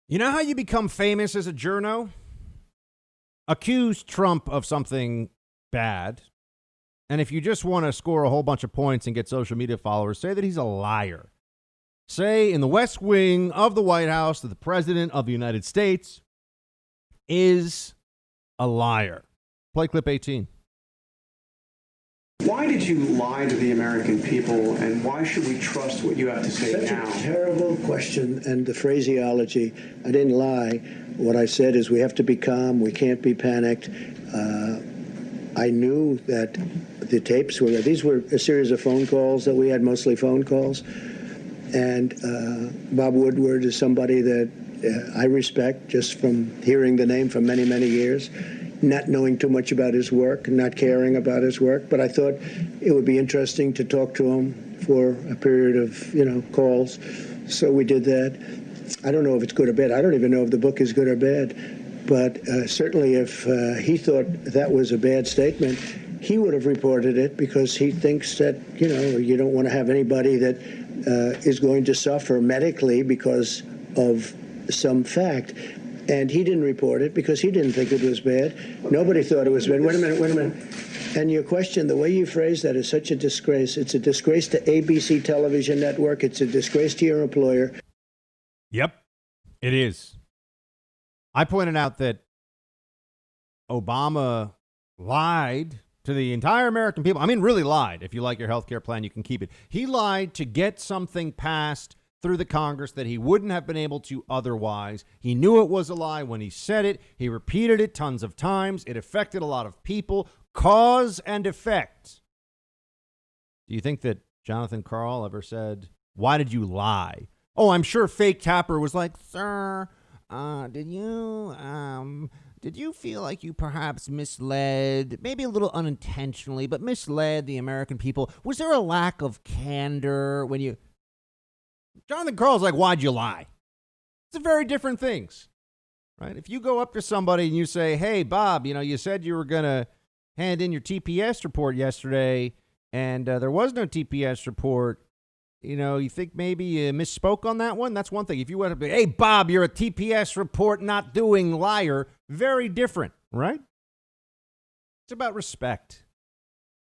You know how you become famous as a journo? Accuse Trump of something bad. And if you just want to score a whole bunch of points and get social media followers, say that he's a liar. Say in the West Wing of the White House that the President of the United States is a liar. Play clip 18. Why did you lie to the American people, and why should we trust what you have to say now? Such a terrible question, and the phraseology. I didn't lie. What I said is we have to be calm. We can't be panicked. I knew that the tapes were, these were a series of phone calls that we had, mostly phone calls. And Bob Woodward is somebody that I respect just from hearing the name for many, many years. Not knowing too much about his work, not caring about his work, but I thought it would be interesting to talk to him for a period of, calls. So we did that. I don't know if it's good or bad. I don't even know if the book is good or bad. But certainly if he thought that was a bad statement, he would have reported it because he thinks that, you don't want to have anybody that is going to suffer medically because of some fact. And he didn't report it because he didn't think it was bad. Nobody thought it was bad. Wait a minute. And your question, the way you phrase that is such a disgrace. It's a disgrace to ABC television network. It's a disgrace to your employer. Yep, it is. I pointed out that Obama lied to the entire American people. I mean, really lied. If you like your health care plan, you can keep it. He lied to get something passed through the Congress that he wouldn't have been able to otherwise. He knew it was a lie when he said it. He repeated it tons of times. It affected a lot of people. Cause and effect. Do you think that Jonathan Karl ever said, "Why did you lie?" Oh, I'm sure fake Tapper was like, "Sir, did you feel like you perhaps misled, maybe a little unintentionally, but misled the American people? Was there a lack of candor when you..." Jonathan Karl's like, "Why'd you lie?" It's very different things, right? If you go up to somebody and you say, "Hey, Bob, you said you were going to hand in your TPS report yesterday, and there was no TPS report. You think maybe you misspoke on that one?" That's one thing. If you went up to, "Hey, Bob, you're a TPS report not doing liar," very different, right? It's about respect.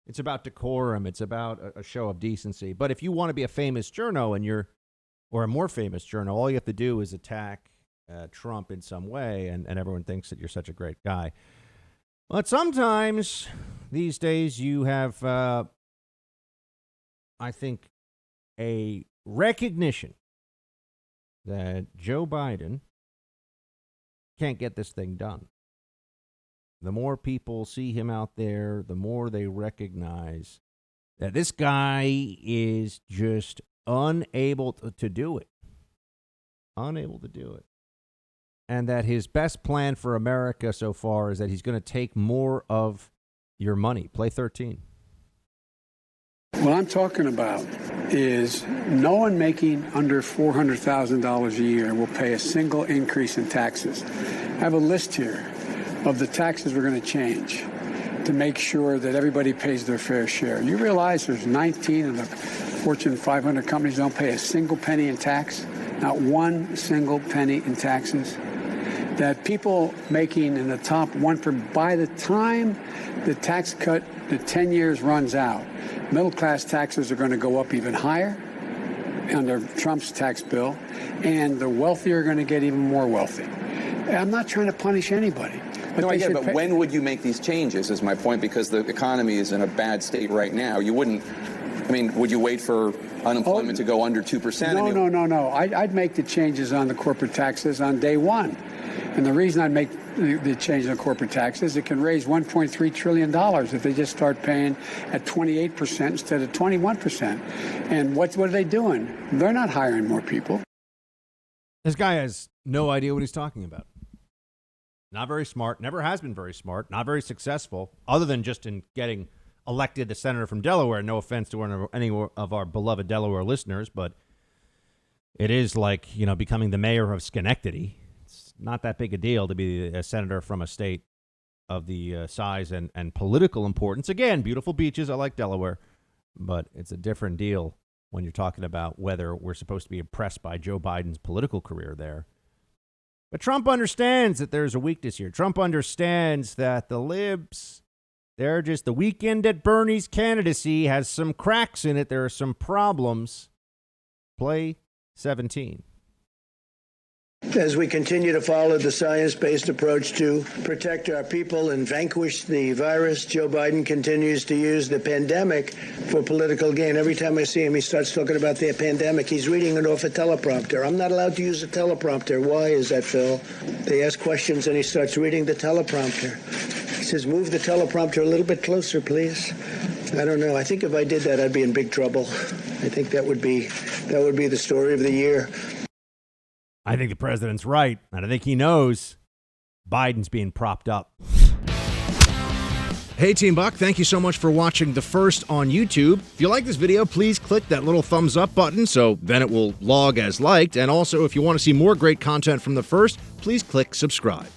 It's about decorum. It's about a show of decency. But if you want to be a famous journo or a more famous journal, all you have to do is attack Trump in some way, and everyone thinks that you're such a great guy. But sometimes, these days, you have, I think, a recognition that Joe Biden can't get this thing done. The more people see him out there, the more they recognize that this guy is just unable to do it. Unable to do it. And that his best plan for America so far is that he's going to take more of your money. Play 13. What I'm talking about is no one making under $400,000 a year will pay a single increase in taxes. I have a list here of the taxes we're going to change to make sure that everybody pays their fair share. You realize there's 19 of the Fortune 500 companies don't pay a single penny in tax, not one single penny in taxes. That people making in the top 1%, by the time the tax cut, the 10 years runs out, middle class taxes are going to go up even higher under Trump's tax bill, and the wealthy are going to get even more wealthy. I'm not trying to punish anybody. No, I get it, but when would you make these changes is my point, because the economy is in a bad state right now. You wouldn't, would you wait for unemployment to go under 2%? No. I'd make the changes on the corporate taxes on day one. And the reason I'd make the change in the corporate taxes, it can raise $1.3 trillion if they just start paying at 28% instead of 21%. And what are they doing? They're not hiring more people. This guy has no idea what he's talking about. Not very smart, never has been very smart, not very successful, other than just in getting elected a senator from Delaware. No offense to any of our beloved Delaware listeners, but it is like, becoming the mayor of Schenectady. It's not that big a deal to be a senator from a state of the size and political importance. Again, beautiful beaches. I like Delaware, but it's a different deal when you're talking about whether we're supposed to be impressed by Joe Biden's political career there. But Trump understands that there's a weakness here. Trump understands that the libs, they're just the weekend at Bernie's candidacy has some cracks in it. There are some problems. Play 17. As we continue to follow the science-based approach to protect our people and vanquish the virus, Joe Biden continues to use the pandemic for political gain. Every time I see him, he starts talking about the pandemic. He's reading it off a teleprompter. I'm not allowed to use a teleprompter. Why is that, Phil? They ask questions and he starts reading the teleprompter. He says, move the teleprompter a little bit closer, please. I don't know. I think if I did that, I'd be in big trouble. I think that would be the story of the year. I think the president's right, and I think he knows Biden's being propped up. Hey, Team Buck, thank you so much for watching The First on YouTube. If you like this video, please click that little thumbs up button so then it will log as liked. And also, if you want to see more great content from The First, please click subscribe.